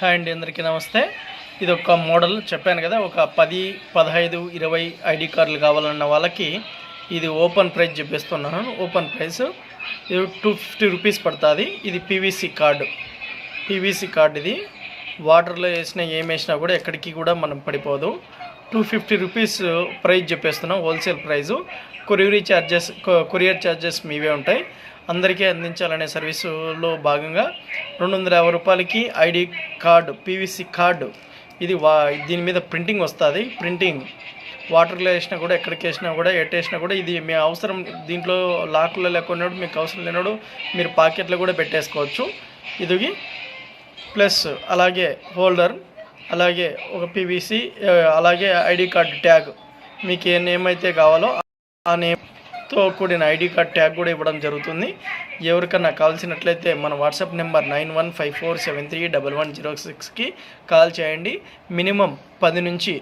Hi అండి, అందరికీ నమస్తే. ఇది ఒక మోడల్ చెప్పాను కదా, ఒక 10, 15, 20 ఐడి కార్డులు కావాలన్న వాళ్ళకి ఇది ఓపెన్ ప్రైస్ చెప్పేస్తున్నాను. ఓపెన్ ప్రైస్ ఇది 250 రూపీస్ పడుతుంది. ఇది పీవీసీ కార్డు. ఇది వాటర్లో వేసినా ఏం వేసినా కూడా ఎక్కడికి కూడా మనం పడిపోదు. 250 రూపీస్ ప్రైస్ చెప్పేస్తున్నాం, హోల్సేల్ ప్రైజు. కొరియర్ ఛార్జెస్ మీవే ఉంటాయి. అందరికీ అందించాలనే సర్వీసులో భాగంగా 250 రూపాయలకి ఐడి కార్డు, పీవీసీ కార్డు. ఇది దీని మీద ప్రింటింగ్ వస్తుంది. ప్రింటింగ్ వాటర్లో వేసినా కూడా, ఎక్కడికి వేసినా కూడా, ఎట్టేసినా కూడా ఇది మీ అవసరం. దీంట్లో లాక్లో లేకున్నాడు, మీకు అవసరం లేనాడు మీరు పాకెట్లో కూడా పెట్టేసుకోవచ్చు. ఇది ప్లస్ అలాగే హోల్డర్, అలాగే ఒక పీవీసీ, అలాగే ఐడి కార్డు ట్యాగ్. మీకు ఏ నేమ్ అయితే కావాలో ఆ నేమ్తో కూడిన ఐడి కార్డ్ ట్యాగ్ కూడా ఇవ్వడం జరుగుతుంది. ఎవరికన్నా కావాల్సినట్లయితే మన వాట్సాప్ నెంబర్ 9154731106కి కాల్ చేయండి. మినిమం 10 నుంచి